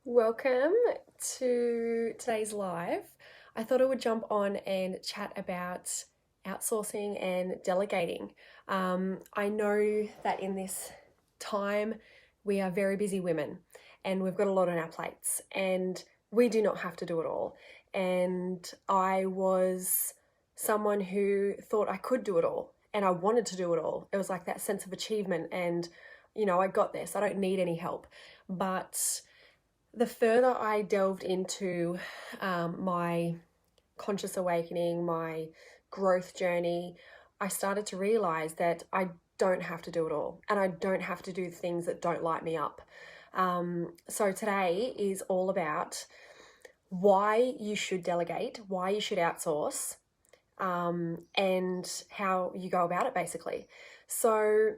Welcome to today's live. I thought I would jump on and chat about outsourcing and delegating. I know that in this time we are very busy women and we've got a lot on our plates and we do not have to do it all. And I was someone who thought I could do it all and I wanted to do it all. It was like that sense of achievement and, I got this, I don't need any help. But the further I delved into my conscious awakening, my growth journey, I started to realize that I don't have to do it all and I don't have to do the things that don't light me up. So today is all about why you should delegate, why you should outsource, and how you go about it basically. So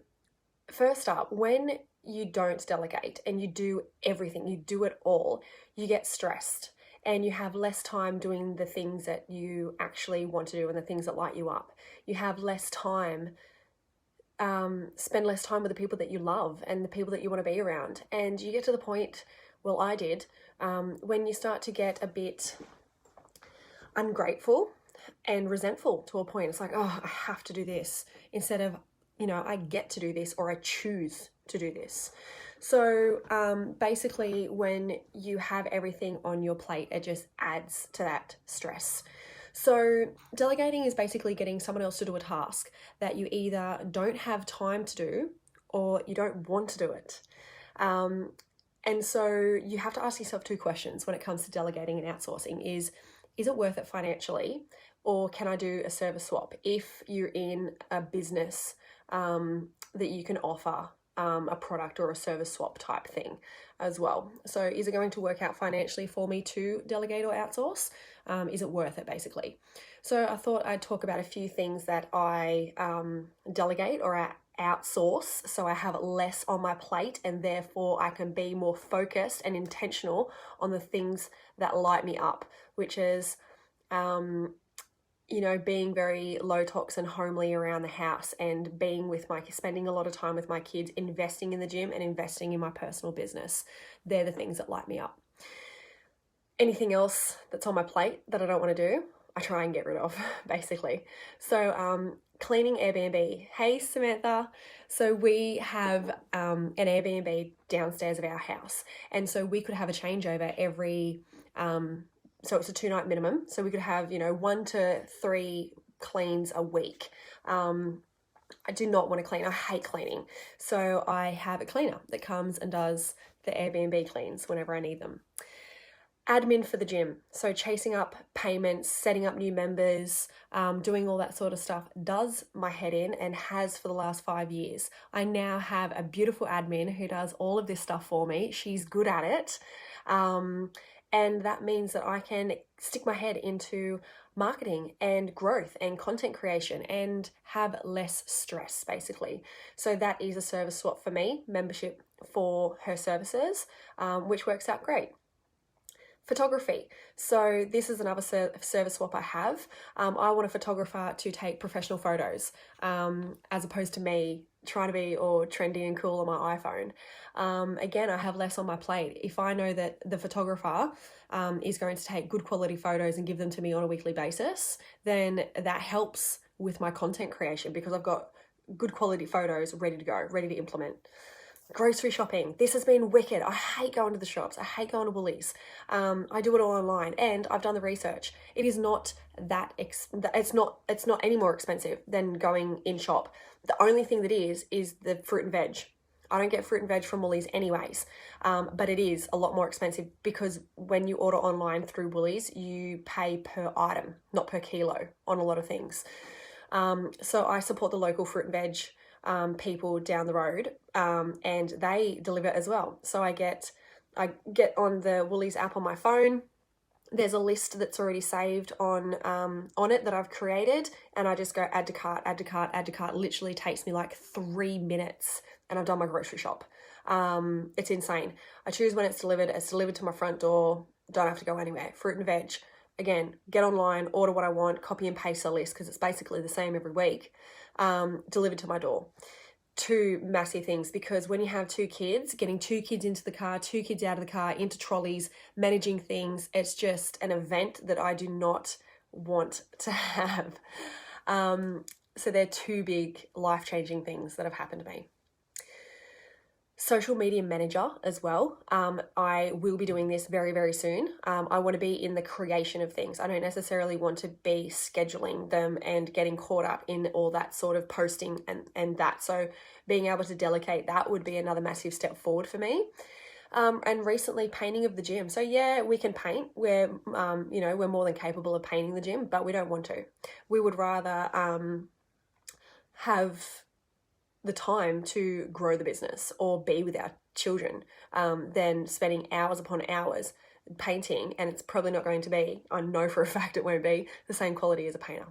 first up, when you don't delegate and you do everything, you do it all, you get stressed and you have less time doing the things that you actually want to do and the things that light you up. You have less time, spend less time with the people that you love and the people that you want to be around. And you get to the point, well, I did, when you start to get a bit ungrateful and resentful to a point. It's like, oh, I have to do this instead of, I get to do this or I choose to do this. So basically, when you have everything on your plate, it just adds to that stress. So delegating is basically getting someone else to do a task that you either don't have time to do or you don't want to do it. And so you have to ask yourself two questions when it comes to delegating and outsourcing is it worth it financially? Or can I do a service swap if you're in a business that you can offer a product or a service swap type thing as well? So is it going to work out financially for me to delegate or outsource? Is it worth it basically? So I thought I'd talk about a few things that I delegate or outsource so I have less on my plate and therefore I can be more focused and intentional on the things that light me up, which is being very low tox and homely around the house and spending a lot of time with my kids, investing in the gym and investing in my personal business. They're the things that light me up. Anything else that's on my plate that I don't want to do, I try and get rid of, basically. So cleaning Airbnb. Hey, Samantha. So we have an Airbnb downstairs of our house. And so we could have a changeover every... So it's a 2-night minimum. So we could have, 1 to 3 cleans a week. I do not want to clean. I hate cleaning. So I have a cleaner that comes and does the Airbnb cleans whenever I need them. Admin for the gym. So chasing up payments, setting up new members, doing all that sort of stuff does my head in and has for the last 5 years. I now have a beautiful admin who does all of this stuff for me. She's good at it. And that means that I can stick my head into marketing and growth and content creation and have less stress, basically. So that is a service swap for me, membership for her services, which works out great. Photography. So this is another service swap I have. I want a photographer to take professional photos as opposed to me trying to be all trendy and cool on my iPhone. Again, I have less on my plate. If I know that the photographer is going to take good quality photos and give them to me on a weekly basis, then that helps with my content creation because I've got good quality photos ready to go, ready to implement. Grocery shopping. This has been wicked. I hate going to the shops. I hate going to Woolies. I do it all online and I've done the research. It is not that, it's not any more expensive than going in shop. The only thing that is the fruit and veg. I don't get fruit and veg from Woolies anyways, but it is a lot more expensive because when you order online through Woolies, you pay per item, not per kilo on a lot of things. So I support the local fruit and veg people down the road, and they deliver as well. So I get on the Woolies app on my phone. There's a list that's already saved on it that I've created, and I just go add to cart, add to cart, add to cart. It literally takes me like 3 minutes, and I've done my grocery shop. It's insane. I choose when it's delivered. It's delivered to my front door. Don't have to go anywhere. Fruit and veg. Again, get online, order what I want, copy and paste the list because it's basically the same every week. Delivered to my door. two massive things, because when you have two kids, getting two kids into the car, two kids out of the car, into trolleys, managing things, it's just an event that I do not want to have. So they're two big life-changing things that have happened to me. Social media manager as well. I will be doing this very, very soon. I want to be in the creation of things. I don't necessarily want to be scheduling them and getting caught up in all that sort of posting and that. So being able to delegate that would be another massive step forward for me. And recently, painting of the gym. So yeah, we can paint. We're more than capable of painting the gym, but we don't want to. We would rather have the time to grow the business or be with our children than spending hours upon hours painting, and it's probably not going to be, I know for a fact it won't be, the same quality as a painter.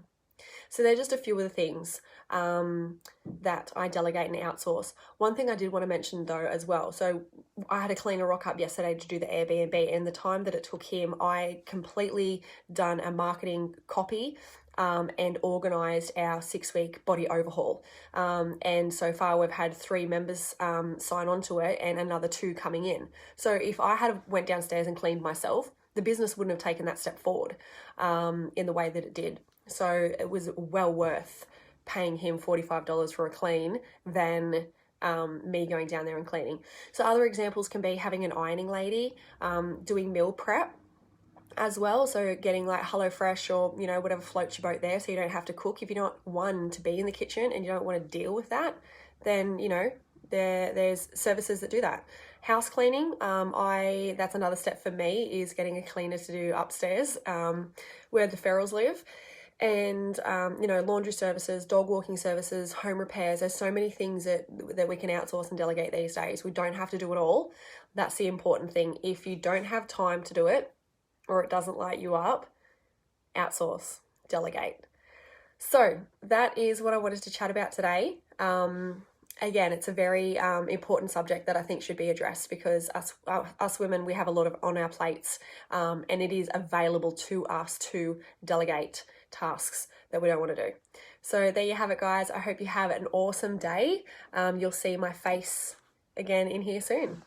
So they're just a few of the things that I delegate and outsource. One thing I did want to mention though as well, so I had a cleaner rock up yesterday to do the Airbnb, and the time that it took him, I completely done a marketing copy and organised our 6-week body overhaul. And so far we've had 3 members sign on to it and another 2 coming in. So if I had went downstairs and cleaned myself, the business wouldn't have taken that step forward in the way that it did. So it was well worth paying him $45 for a clean than me going down there and cleaning. So other examples can be having an ironing lady, doing meal prep as well. So getting like HelloFresh or, whatever floats your boat there, so you don't have to cook. If you're not one to be in the kitchen and you don't want to deal with that, then, there's services that do that. House cleaning, that's another step for me, is getting a cleaner to do upstairs where the ferals live. And, laundry services, dog walking services, home repairs. There's so many things that we can outsource and delegate these days. We don't have to do it all. That's the important thing. If you don't have time to do it, or it doesn't light you up, outsource, delegate. So that is what I wanted to chat about today. Again, it's a very important subject that I think should be addressed, because us women, we have a lot on our plates, and it is available to us to delegate tasks that we don't want to do. So there you have it, guys. I hope you have an awesome day. You'll see my face again in here soon.